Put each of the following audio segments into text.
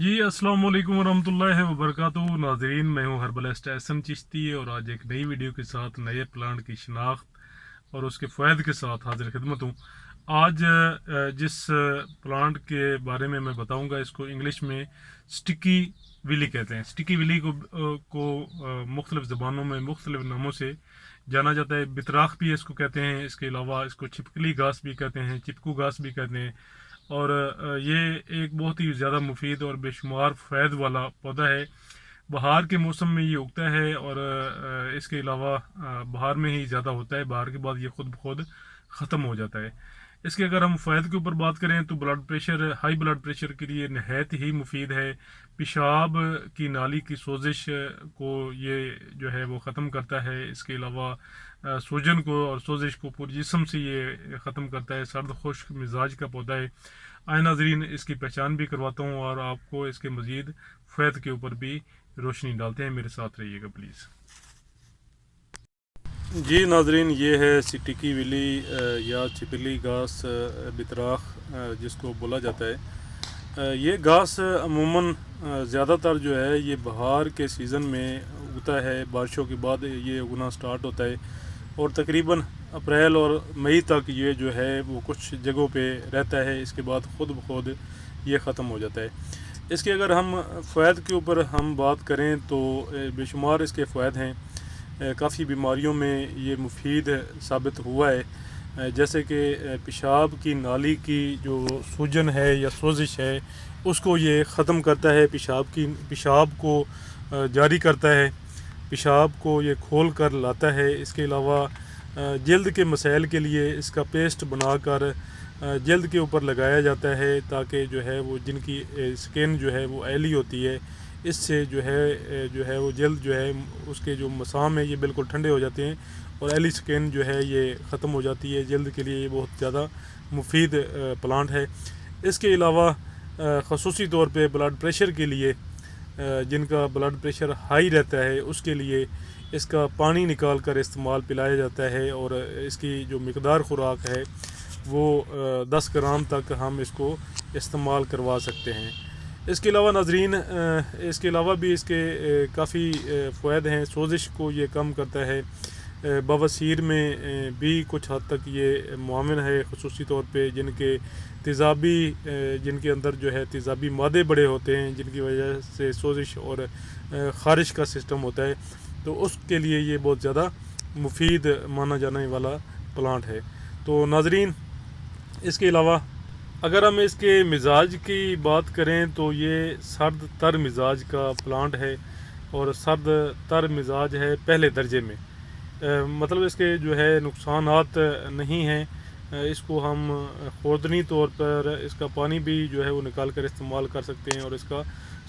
जी अस्सलाम वालेकुम वरहमतुल्लाहि वबरकातुहू। नाजरीन, मैं हूँ हर्बलिस्ट एहसन चिश्ती और आज एक नई वीडियो के साथ नए प्लांट की शिनाख्त और उसके फ़ायदे के साथ हाजिर खिदमत हूँ। आज जिस प्लांट के बारे में मैं बताऊँगा, इसको इंग्लिश में स्टिकी विली कहते हैं। स्टिकी विली को मुख्तलिफ़ ज़बानों में मुख्तलिफ़ नामों से जाना जाता है। बितराख भी इसको कहते हैं, इसके अलावा इसको छिपकली घास भी कहते हैं, चिपकू घास भी कहते हैं। और ये एक बहुत ही ज़्यादा मुफीद और बेशुमार फ़ैद वाला पौधा है। बहार के मौसम में ये उगता है और इसके अलावा बहार में ही ज़्यादा होता है। बहार के बाद ये खुद ब खुद ख़त्म हो जाता है। इसके अगर हम फ़ायदे के ऊपर बात करें तो हाई ब्लड प्रेशर के लिए नहायत ही मुफीद है। पेशाब की नाली की सोजिश को ये जो है वो ख़त्म करता है। इसके अलावा सूजन को और सोजिश को पूरे जिस्म से ये ख़त्म करता है। सर्द खुश्क मिजाज का पौधा है। आए नाजरीन, इसकी पहचान भी करवाता हूँ और आपको इसके मज़ीद फ़ैद के ऊपर भी रोशनी डालते हैं। मेरे साथ रहिएगा प्लीज़। जी नाजरीन, ये है स्टिकी विली या छिपकली घास बितराख जिसको बोला जाता है। ये घास अमूमन ज़्यादातर जो है ये बहार के सीज़न में उगता है। बारिशों के बाद ये उगना स्टार्ट होता है और तकरीबन अप्रैल और मई तक ये जो है वो कुछ जगहों पे रहता है। इसके बाद ख़ुद ब खुद ये ख़त्म हो जाता है। इसके अगर हम फ़ायद के ऊपर हम बात करें तो बेशुमार इसके फ़ायद हैं। काफ़ी बीमारियों में ये मुफीद साबित हुआ है, जैसे कि पेशाब की नाली की जो सूजन है या सोजिश है उसको ये ख़त्म करता है। पेशाब को जारी करता है, पेशाब को ये खोल कर लाता है। इसके अलावा जल्द के मसाइल के लिए इसका पेस्ट बनाकर जल्द के ऊपर लगाया जाता है ताकि जो है वो जिनकी स्किन जो है वो ऑयली होती है, इससे जो है वो जल्द जो है उसके जो मसाम है ये बिल्कुल ठंडे हो जाते हैं और ऑयली स्किन जो है ये ख़त्म हो जाती है। जल्द के लिए ये बहुत ज़्यादा मुफीद प्लांट है। इसके अलावा ख़ुसूसी तौर पे ब्लड प्रेशर के लिए, जिनका ब्लड प्रेशर हाई रहता है उसके लिए इसका पानी निकाल कर इस्तेमाल पिलाया जाता है और इसकी जो मिकदार ख़ुराक है वो 10 ग्राम तक हम इसको इस्तेमाल करवा सकते हैं। इसके अलावा नाजरीन, इसके अलावा भी इसके काफ़ी फ़ायदे हैं। सोजिश को ये कम करता है। बवासीर में भी कुछ हद तक ये मुआविन है, ख़ुसूसी तौर पे जिनके अंदर जो है तेज़ाबी मादे बड़े होते हैं, जिनकी वजह से सोजिश और ख़ारिश का सिस्टम होता है, तो उसके लिए ये बहुत ज़्यादा मुफीद माना जाने वाला प्लांट है। तो नाजरीन, इसके अलावा अगर हम इसके मिजाज की बात करें तो ये सर्द तर मिजाज का प्लांट है और सर्द तर मिजाज है पहले दर्जे में। मतलब इसके जो है नुकसानात नहीं हैं। इसको हम खुर्दनी तौर पर इसका पानी भी जो है वो निकाल कर इस्तेमाल कर सकते हैं और इसका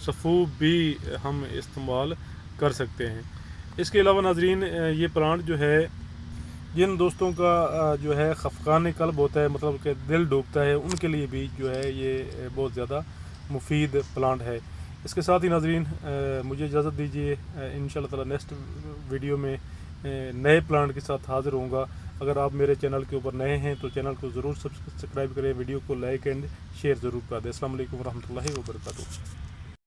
सफ़ूब भी हम इस्तेमाल कर सकते हैं। इसके अलावा नाजरीन, ये प्लांट जो है जिन दोस्तों का जो है खफकान कल्ब होता है, मतलब कि दिल डूबता है, उनके लिए भी जो है ये बहुत ज़्यादा मुफीद प्लांट है। इसके साथ ही नाजरीन, मुझे इजाज़त दीजिए। इंशाअल्लाह ताला नेक्स्ट वीडियो में नए प्लांट के साथ हाज़िर होऊंगा। अगर आप मेरे चैनल के ऊपर नए हैं तो चैनल को ज़रूर सब्सक्राइब करें, वीडियो को लाइक एंड शेयर ज़रूर कर दें। अस्सलाम वालेकुम रहमतुल्लाहि व बरकातुहू।